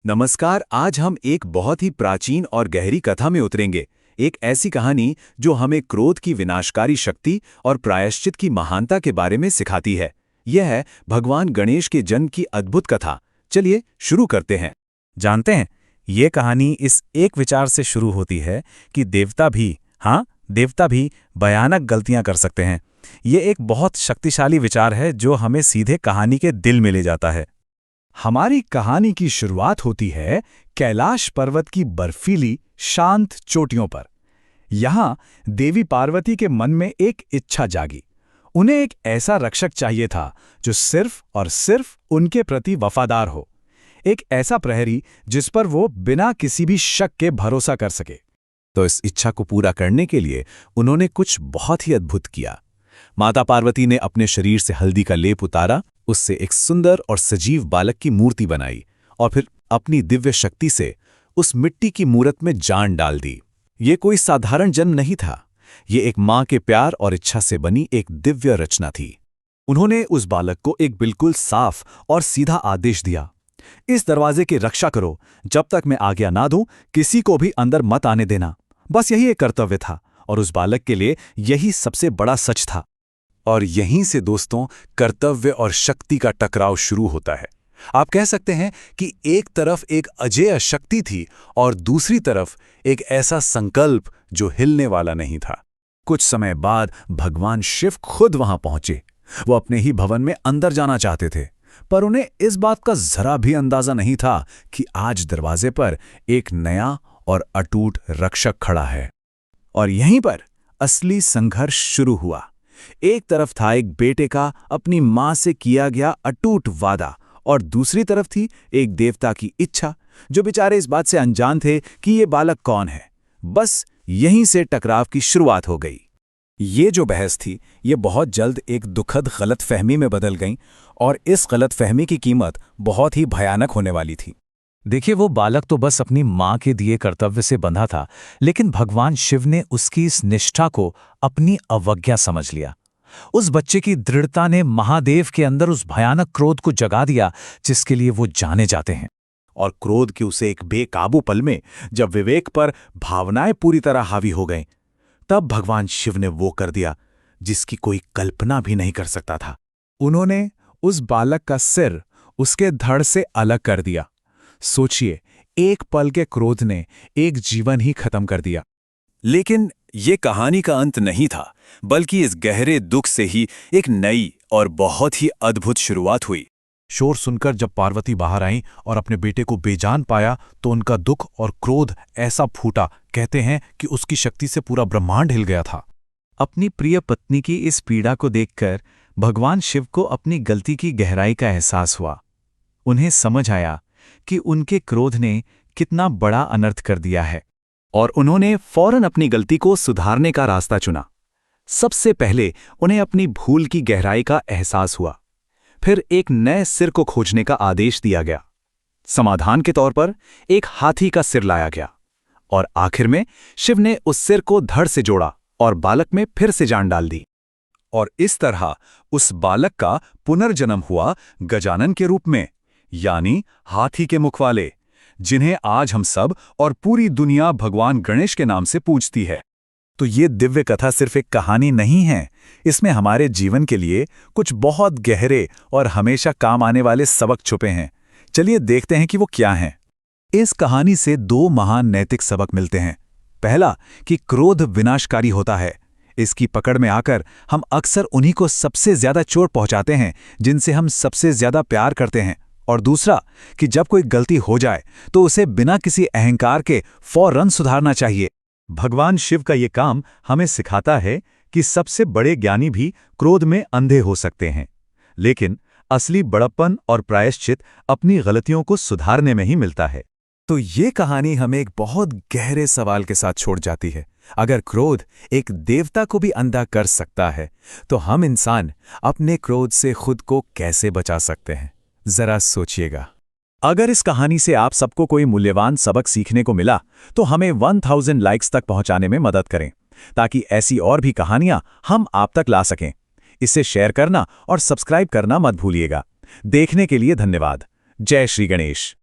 नमस्कार। आज हम एक बहुत ही प्राचीन और गहरी कथा में उतरेंगे। एक ऐसी कहानी जो हमें क्रोध की विनाशकारी शक्ति और प्रायश्चित की महानता के बारे में सिखाती है। यह है भगवान गणेश के जन्म की अद्भुत कथा। चलिए शुरू करते हैं। जानते हैं, ये कहानी इस एक विचार से शुरू होती है कि देवता भी भयानक गलतियां कर सकते हैं। ये एक बहुत शक्तिशाली विचार है जो हमें सीधे कहानी के दिल में ले जाता है। हमारी कहानी की शुरुआत होती है कैलाश पर्वत की बर्फीली शांत चोटियों पर। यहां देवी पार्वती के मन में एक इच्छा जागी। उन्हें एक ऐसा रक्षक चाहिए था जो सिर्फ और सिर्फ उनके प्रति वफादार हो। एक ऐसा प्रहरी जिस पर वो बिना किसी भी शक के भरोसा कर सके। तो इस इच्छा को पूरा करने के लिए उन्होंने कुछ बहुत ही अद्भुत किया। माता पार्वती ने अपने शरीर से हल्दी का लेप उतारा, उससे एक सुंदर और सजीव बालक की मूर्ति बनाई और फिर अपनी दिव्य शक्ति से उस मिट्टी की मूरत में जान डाल दी। ये कोई साधारण जन्म नहीं था, ये एक मां के प्यार और इच्छा से बनी एक दिव्य रचना थी। उन्होंने उस बालक को एक बिल्कुल साफ और सीधा आदेश दिया, इस दरवाजे की रक्षा करो, जब तक मैं आज्ञा ना दूं किसी को भी अंदर मत आने देना। बस यही एक कर्तव्य था और उस बालक के लिए यही सबसे बड़ा सच था। और यहीं से दोस्तों कर्तव्य और शक्ति का टकराव शुरू होता है। आप कह सकते हैं कि एक तरफ एक अजेय शक्ति थी और दूसरी तरफ एक ऐसा संकल्प जो हिलने वाला नहीं था। कुछ समय बाद भगवान शिव खुद वहां पहुंचे। वो अपने ही भवन में अंदर जाना चाहते थे, पर उन्हें इस बात का जरा भी अंदाजा नहीं था कि आज दरवाजे पर एक नया और अटूट रक्षक खड़ा है। और यहीं पर असली संघर्ष शुरू हुआ। एक तरफ था एक बेटे का अपनी मां से किया गया अटूट वादा, और दूसरी तरफ थी एक देवता की इच्छा जो बेचारे इस बात से अनजान थे कि ये बालक कौन है। बस यहीं से टकराव की शुरुआत हो गई। ये जो बहस थी, ये बहुत जल्द एक दुखद गलतफहमी में बदल गई और इस गलतफहमी की कीमत बहुत ही भयानक होने वाली थी। देखिए, वो बालक तो बस अपनी मां के दिए कर्तव्य से बंधा था, लेकिन भगवान शिव ने उसकी इस निष्ठा को अपनी अवज्ञा समझ लिया। उस बच्चे की दृढ़ता ने महादेव के अंदर उस भयानक क्रोध को जगा दिया जिसके लिए वो जाने जाते हैं। और क्रोध के उसे एक बेकाबू पल में, जब विवेक पर भावनाएं पूरी तरह हावी हो गईं, तब भगवान शिव ने वो कर दिया जिसकी कोई कल्पना भी नहीं कर सकता था। उन्होंने उस बालक का सिर उसके धड़ से अलग कर दिया। सोचिए, एक पल के क्रोध ने एक जीवन ही खत्म कर दिया। लेकिन ये कहानी का अंत नहीं था, बल्कि इस गहरे दुख से ही एक नई और बहुत ही अद्भुत शुरुआत हुई। शोर सुनकर जब पार्वती बाहर आईं और अपने बेटे को बेजान पाया तो उनका दुख और क्रोध ऐसा फूटा, कहते हैं कि उसकी शक्ति से पूरा ब्रह्मांड हिल गया था। अपनी प्रिय पत्नी की इस पीड़ा को देखकर भगवान शिव को अपनी गलती की गहराई का एहसास हुआ। उन्हें समझ आया कि उनके क्रोध ने कितना बड़ा अनर्थ कर दिया है, और उन्होंने फौरन अपनी गलती को सुधारने का रास्ता चुना। सबसे पहले उन्हें अपनी भूल की गहराई का एहसास हुआ। फिर एक नए सिर को खोजने का आदेश दिया गया। समाधान के तौर पर एक हाथी का सिर लाया गया, और आखिर में शिव ने उस सिर को धड़ से जोड़ा और बालक में फिर से जान डाल दी। और इस तरह उस बालक का पुनर्जन्म हुआ गजानन के रूप में, यानी हाथी के मुख वाले, जिन्हें आज हम सब और पूरी दुनिया भगवान गणेश के नाम से पूजती है। तो ये दिव्य कथा सिर्फ एक कहानी नहीं है, इसमें हमारे जीवन के लिए कुछ बहुत गहरे और हमेशा काम आने वाले सबक छुपे हैं। चलिए देखते हैं कि वो क्या हैं। इस कहानी से दो महान नैतिक सबक मिलते हैं। पहला, कि क्रोध विनाशकारी होता है। इसकी पकड़ में आकर हम अक्सर उन्हीं को सबसे ज्यादा चोट पहुंचाते हैं जिनसे हम सबसे ज्यादा प्यार करते हैं। और दूसरा, कि जब कोई गलती हो जाए तो उसे बिना किसी अहंकार के फौरन सुधारना चाहिए। भगवान शिव का ये काम हमें सिखाता है कि सबसे बड़े ज्ञानी भी क्रोध में अंधे हो सकते हैं, लेकिन असली बड़प्पन और प्रायश्चित अपनी गलतियों को सुधारने में ही मिलता है। तो ये कहानी हमें एक बहुत गहरे सवाल के साथ छोड़ जाती है। अगर क्रोध एक देवता को भी अंधा कर सकता है, तो हम इंसान अपने क्रोध से खुद को कैसे बचा सकते हैं? जरा सोचिएगा। अगर इस कहानी से आप सबको कोई मूल्यवान सबक सीखने को मिला, तो हमें 1000 लाइक्स तक पहुंचाने में मदद करें, ताकि ऐसी और भी कहानियां हम आप तक ला सकें। इसे शेयर करना और सब्सक्राइब करना मत भूलिएगा। देखने के लिए धन्यवाद। जय श्री गणेश।